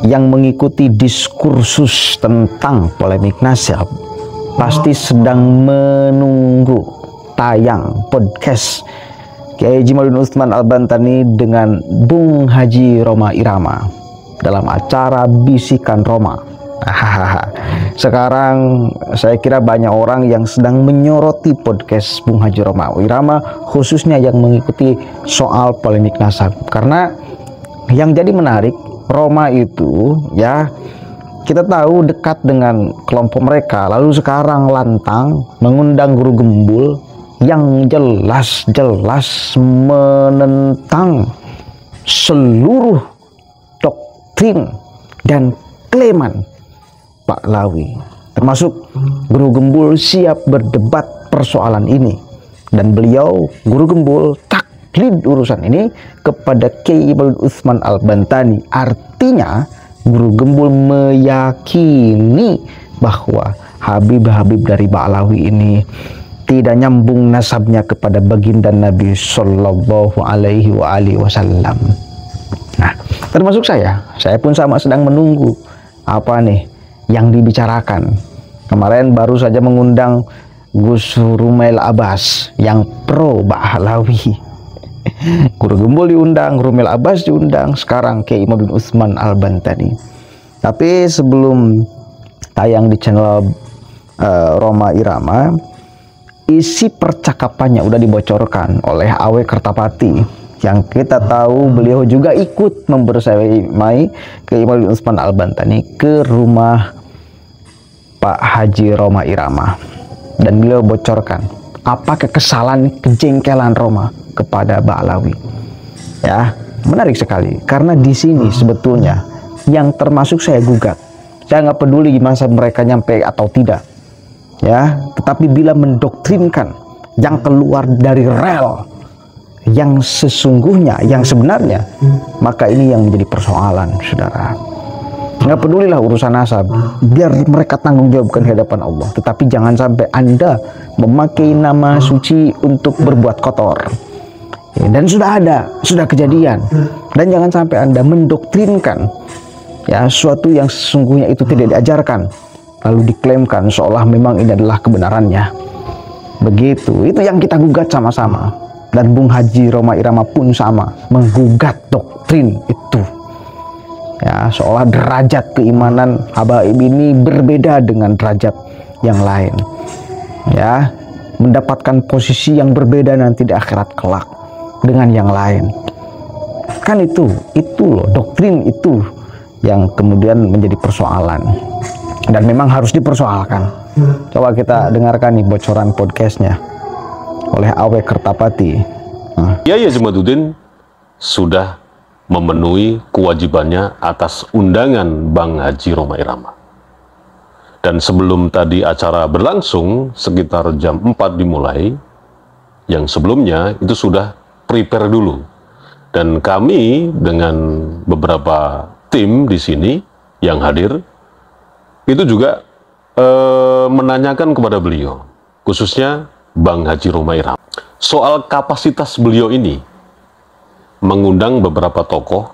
yang mengikuti diskursus tentang polemik nasab pasti sedang menunggu tayang podcast Kiai Jamaluddin Utsman Al-Bantani dengan Bung Haji Rhoma Irama dalam acara Bisikan Roma. Sekarang saya kira banyak orang yang sedang menyoroti podcast Bung Haji Rhoma Irama, khususnya yang mengikuti soal polemik nasab. Karena yang jadi menarik, Roma itu ya kita tahu dekat dengan kelompok mereka, lalu sekarang lantang mengundang guru gembul yang jelas-jelas menentang seluruh doktrin dan klaiman Pak Lawi, termasuk guru gembul siap berdebat persoalan ini, dan beliau guru gembul taklid urusan ini kepada Kiai Jamaluddin Utsman Al-Bantani. Artinya guru gembul meyakini bahwa Habib-Habib dari Pak Lawi ini tidak nyambung nasabnya kepada baginda Nabi Shallallahu Alaihi Wasallam. Nah, termasuk saya pun sama sedang menunggu apa nih yang dibicarakan. Kemarin baru saja mengundang Gus Rumail Abbas yang pro Pak Lawi. Guru gembul diundang, Rumail Abbas diundang, sekarang Kiai Jamaluddin Utsman Al-Bantani. Tapi sebelum tayang di channel Rhoma Irama, isi percakapannya udah dibocorkan oleh Awe Kertapati, yang kita tahu beliau juga ikut membersamai Kiai Jamaluddin Utsman Al-Bantani ke rumah Pak Haji Rhoma Irama, dan beliau bocorkan apa kekesalan, kejengkelan Roma kepada Pak Lawi. Ya, menarik sekali karena di sini sebetulnya yang termasuk saya gugat. Saya nggak peduli gimana mereka nyampe atau tidak, ya, tetapi bila mendoktrinkan yang keluar dari rel yang sesungguhnya, yang sebenarnya, maka ini yang menjadi persoalan, saudara. Nggak pedulilah urusan nasab, biar mereka tanggung jawabkan di hadapan Allah, tetapi jangan sampai Anda memakai nama suci untuk berbuat kotor. Ya, dan sudah kejadian, dan jangan sampai Anda mendoktrinkan ya sesuatu yang sesungguhnya itu tidak diajarkan, lalu diklaimkan seolah memang ini adalah kebenarannya. Begitu, itu yang kita gugat sama-sama. Dan Bung Haji Rhoma Irama pun sama, menggugat doktrin itu. Ya, seolah derajat keimanan habaib ini berbeda dengan derajat yang lain. Ya, mendapatkan posisi yang berbeda nanti di akhirat kelak dengan yang lain. Kan itu loh, doktrin itu yang kemudian menjadi persoalan. Dan memang harus dipersoalkan. Coba kita dengarkan nih bocoran podcastnya oleh Awe Kertapati. Kiai Jamaluddin sudah memenuhi kewajibannya atas undangan Bang Haji Rhoma Irama. Dan sebelum tadi acara berlangsung sekitar jam 4 dimulai, yang sebelumnya itu sudah prepare dulu. Dan kami dengan beberapa tim di sini yang hadir itu juga menanyakan kepada beliau, khususnya Bang Haji Rhoma Irama, soal kapasitas beliau ini mengundang beberapa tokoh,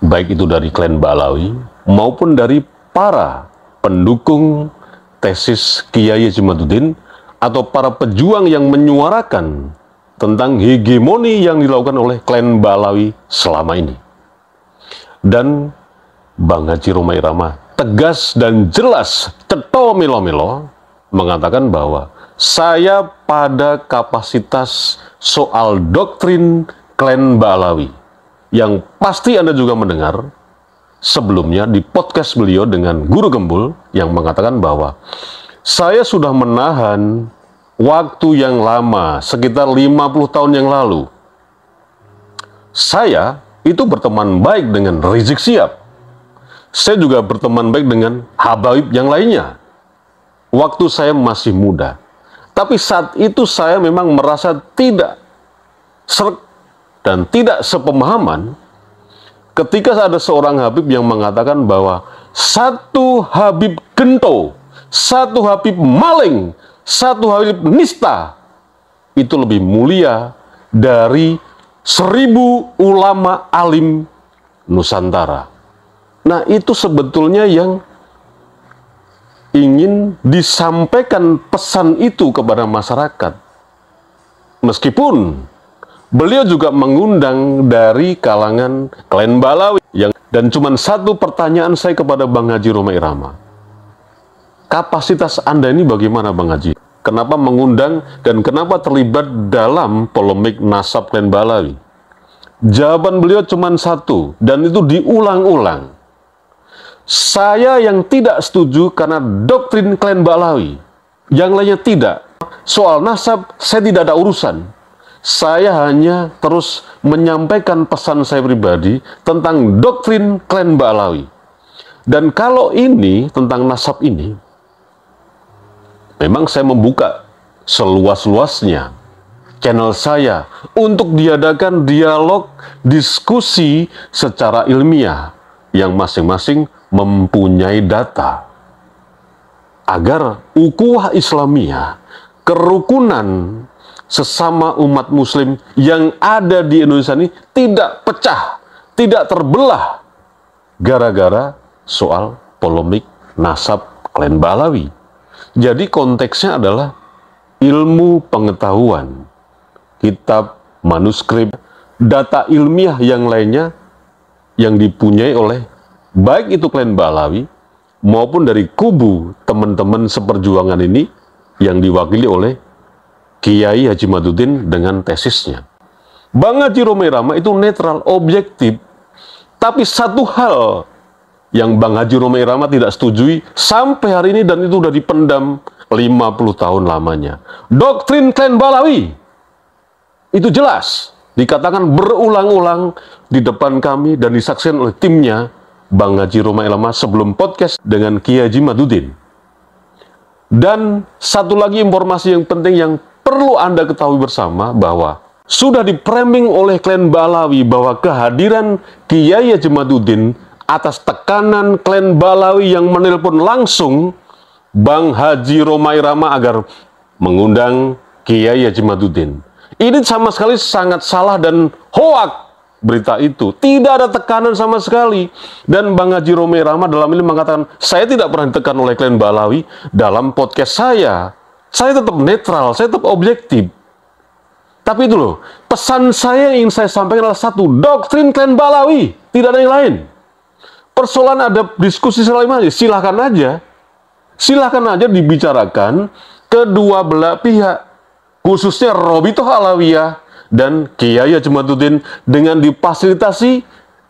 baik itu dari klan Ba'alawi maupun dari para pendukung tesis Kiai Jamaluddin atau para pejuang yang menyuarakan tentang hegemoni yang dilakukan oleh klan Ba'alawi selama ini. Dan Bang Haji Rhoma Irama tegas dan jelas, ceto melo-melo, mengatakan bahwa saya pada kapasitas soal doktrin klan Ba'alawi, yang pasti Anda juga mendengar sebelumnya di podcast beliau dengan Guru Gembul, yang mengatakan bahwa saya sudah menahan waktu yang lama, sekitar 50 tahun yang lalu. Saya itu berteman baik dengan Rizik Syihab. Saya juga berteman baik dengan habaib yang lainnya waktu saya masih muda. Tapi saat itu saya memang merasa tidak serg dan tidak sepemahaman ketika ada seorang habib yang mengatakan bahwa satu habib gento, satu habib maling, satu habib nista itu lebih mulia dari 1000 ulama alim Nusantara. Nah, itu sebetulnya yang ingin disampaikan pesan itu kepada masyarakat. Meskipun beliau juga mengundang dari kalangan klan Balawi. Dan cuma satu pertanyaan saya kepada Bang Haji Roma Irama. Kapasitas Anda ini bagaimana, Bang Haji? Kenapa mengundang dan kenapa terlibat dalam polemik nasab klan Balawi? Jawaban beliau cuma satu, dan itu diulang-ulang. Saya yang tidak setuju karena doktrin klan Balawi, yang lainnya tidak. Soal nasab, saya tidak ada urusan. Saya hanya terus menyampaikan pesan saya pribadi tentang doktrin klan Balawi. Dan kalau ini, tentang nasab ini, memang saya membuka seluas-luasnya channel saya untuk diadakan dialog, diskusi secara ilmiah yang masing-masing mempunyai data agar ukhuwah Islamiyah, kerukunan sesama umat muslim yang ada di Indonesia ini tidak pecah, tidak terbelah gara-gara soal polemik nasab klan Balawi. Jadi konteksnya adalah ilmu pengetahuan, kitab, manuskrip, data ilmiah yang lainnya yang dipunyai oleh baik itu klan Balawi maupun dari kubu teman-teman seperjuangan ini yang diwakili oleh Kiai Haji Madudin dengan tesisnya. Bang Haji Roma Irama itu netral, objektif, tapi satu hal yang Bang Haji Roma Irama tidak setujui sampai hari ini, dan itu sudah dipendam 50 tahun lamanya. Doktrin klan Balawi itu jelas dikatakan berulang-ulang di depan kami dan disaksikan oleh timnya Bang Haji Roma Irama sebelum podcast dengan Kiai Haji Madudin. Dan satu lagi informasi yang penting yang perlu Anda ketahui bersama, bahwa sudah dipraming oleh klan Balawi bahwa kehadiran Kiai Haji Madudin atas tekanan klan Balawi yang menelpon langsung Bang Haji Roma Irama agar mengundang Kiai Haji Madudin. Ini sama sekali sangat salah dan hoak berita itu. Tidak ada tekanan sama sekali. Dan Bang Haji Roma Irama dalam ini mengatakan, saya tidak pernah ditekan oleh klan Balawi dalam podcast saya. Saya tetap netral, saya tetap objektif. Tapi itu loh, pesan saya yang ingin saya sampaikan adalah satu, doktrin klan Balawi, tidak ada yang lain. Persoalan ada diskusi selain aja, silahkan aja dibicarakan kedua belah pihak, khususnya Robitoh Alawiyah dan Kiai Haji Madudin dengan difasilitasi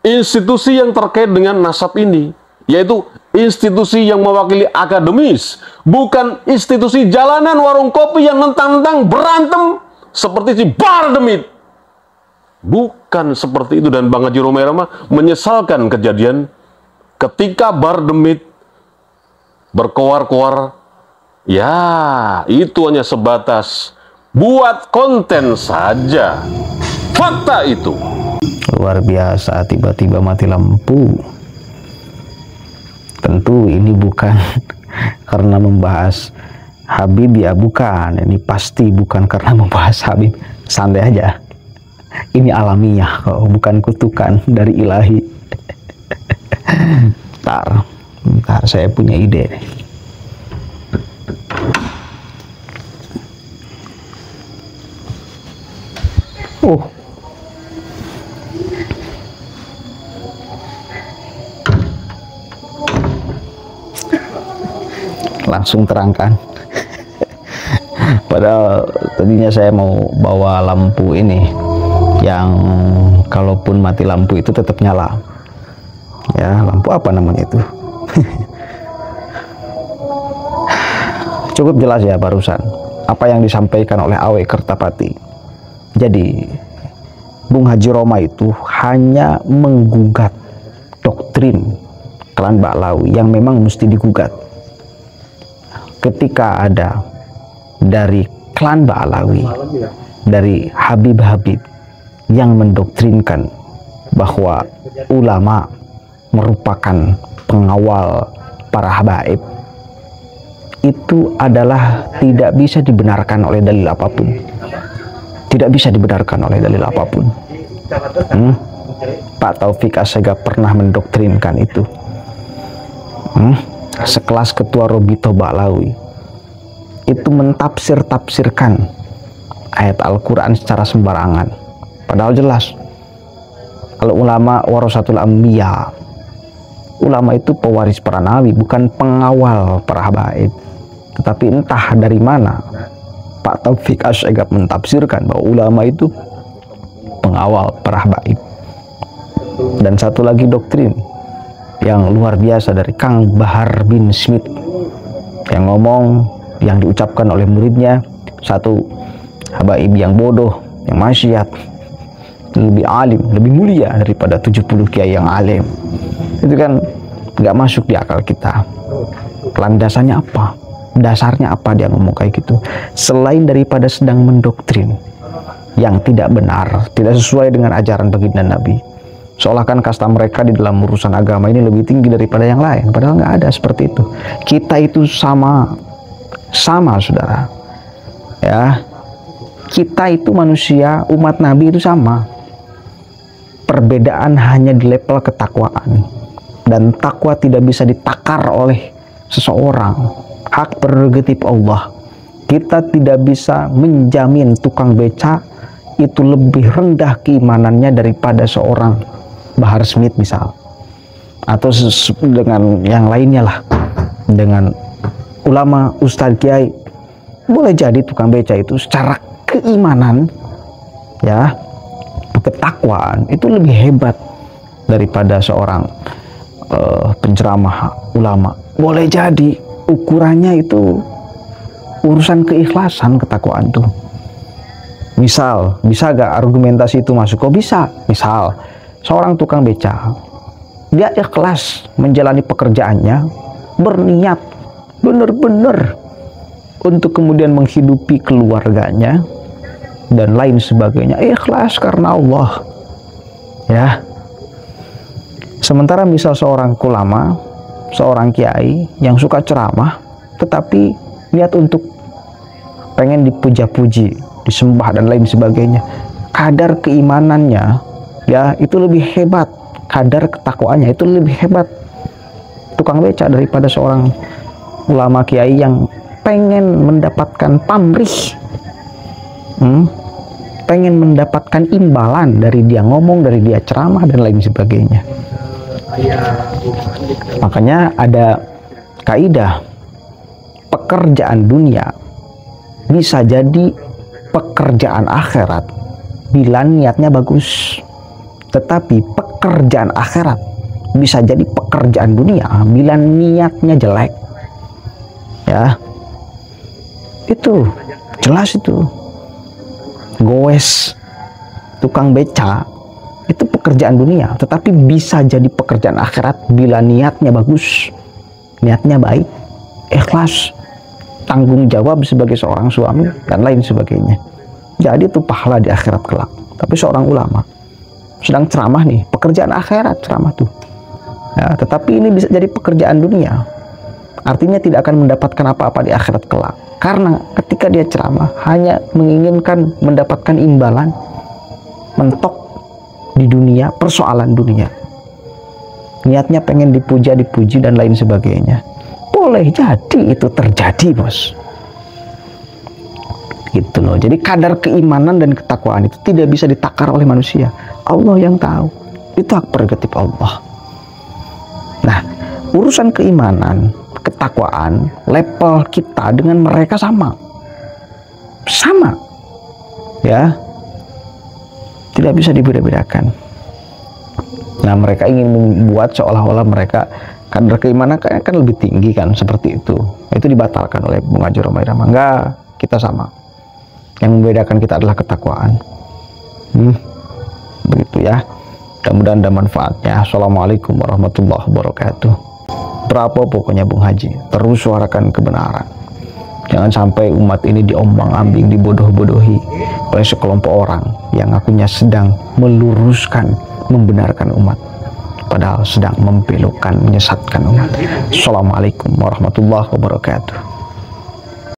institusi yang terkait dengan nasab ini, yaitu institusi yang mewakili akademis, bukan institusi jalanan warung kopi yang nentang-nentang berantem seperti si Bardemit. Bukan seperti itu. Dan Bang Haji Roma Irama menyesalkan kejadian ketika Bardemit berkoar-koar, ya itu hanya sebatas buat konten saja. Fakta itu. Luar biasa, tiba-tiba mati lampu. Tentu ini bukan karena membahas Habib, ya bukan. Ini pasti bukan karena membahas Habib. Santai aja. Ini alamiah kok, bukan kutukan dari ilahi. Bentar, saya punya ide. Langsung terangkan. Padahal tadinya saya mau bawa lampu ini yang kalaupun mati lampu itu tetap nyala. Ya, lampu apa namanya itu? Cukup jelas ya barusan apa yang disampaikan oleh Awe Kertapati. Jadi Bung Haji Roma itu hanya menggugat doktrin klan Balawi yang memang mesti digugat. Ketika ada dari klan Balawi, dari Habib-Habib yang mendoktrinkan bahwa ulama merupakan pengawal para habaib, itu adalah tidak bisa dibenarkan oleh dalil apapun. Tidak bisa dibenarkan oleh dalil apapun. Pak Taufik Assegaf pernah mendoktrinkan itu. sekelas ketua Robito Ba'lawi itu mentafsirkan ayat Al-Quran secara sembarangan, padahal jelas al-ulama warasatul anbiya, ulama itu pewaris para nabi, bukan pengawal para habaib. Tetapi entah dari mana Pak Taufik Asy'agab mentafsirkan bahwa ulama itu pengawal para habaib. Dan satu lagi doktrin yang luar biasa dari Kang Bahar bin Smith yang ngomong, yang diucapkan oleh muridnya, satu habaib yang bodoh, yang maksiat lebih alim, lebih mulia daripada 70 kiai yang alim. Itu kan nggak masuk di akal kita. Landasannya apa? Dasarnya apa dia ngomong kayak gitu? Selain daripada sedang mendoktrin yang tidak benar, tidak sesuai dengan ajaran baginda Nabi, seolah-olah kasta mereka di dalam urusan agama ini lebih tinggi daripada yang lain. Padahal nggak ada seperti itu. Kita itu sama saudara, ya. Kita itu manusia, umat Nabi itu sama. Perbedaan hanya di level ketakwaan, dan takwa tidak bisa ditakar oleh seseorang. Hak prerogatif Allah. Kita tidak bisa menjamin tukang beca itu lebih rendah keimanannya daripada seorang Bahar Smith misal, atau dengan yang lainnya lah, dengan ulama, ustadz, kiai. Boleh jadi tukang beca itu secara keimanan, ya, ketakwaan itu lebih hebat daripada seorang penceramah ulama. Boleh jadi ukurannya itu urusan keikhlasan, ketakwaan tuh. Misal, bisa gak argumentasi itu masuk? Kok bisa? Misal seorang tukang beca, dia ikhlas menjalani pekerjaannya, berniat benar-benar untuk kemudian menghidupi keluarganya dan lain sebagainya, ikhlas karena Allah, ya. Sementara misal seorang ulama, seorang kiai yang suka ceramah tetapi niat untuk pengen dipuja-puji, disembah dan lain sebagainya, kadar keimanannya, ya, itu lebih hebat, kadar ketakwaannya itu lebih hebat tukang beca daripada seorang ulama kiai yang pengen mendapatkan pamrih, pengen mendapatkan imbalan dari dia ngomong, dari dia ceramah dan lain sebagainya. Makanya ada kaidah, pekerjaan dunia bisa jadi pekerjaan akhirat bila niatnya bagus, tetapi pekerjaan akhirat bisa jadi pekerjaan dunia bila niatnya jelek, ya. Itu jelas, itu goes tukang beca itu pekerjaan dunia, tetapi bisa jadi pekerjaan akhirat bila niatnya bagus, niatnya baik, ikhlas, tanggung jawab sebagai seorang suami dan lain sebagainya. Jadi itu pahala di akhirat kelak. Tapi seorang ulama sedang ceramah nih, pekerjaan akhirat ceramah tuh, ya, tetapi ini bisa jadi pekerjaan dunia, artinya tidak akan mendapatkan apa-apa di akhirat kelak, karena ketika dia ceramah hanya menginginkan mendapatkan imbalan, mentok di dunia, persoalan dunia, niatnya pengen dipuji dan lain sebagainya. Boleh jadi itu terjadi, bos, gitu loh. Jadi kadar keimanan dan ketakwaan itu tidak bisa ditakar oleh manusia, Allah yang tahu, itu hak prerogatif Allah. Nah, urusan keimanan, ketakwaan, level kita dengan mereka sama, ya, tidak bisa dibeda-bedakan. Nah, mereka ingin membuat seolah-olah mereka kadar keimanan kan lebih tinggi kan, seperti itu. Itu dibatalkan oleh Bung Haji Roma Irama. Enggak, kita sama. Yang membedakan kita adalah ketakwaan. Begitu ya. Mudah-mudahan ada manfaatnya. Assalamualaikum warahmatullahi wabarakatuh. Berapa pokoknya Bung Haji, terus suarakan kebenaran. Jangan sampai umat ini diombang-ambing, dibodoh-bodohi oleh sekelompok orang yang akunya sedang meluruskan, membenarkan umat, padahal sedang membelokkan, menyesatkan umat. Assalamualaikum warahmatullahi wabarakatuh.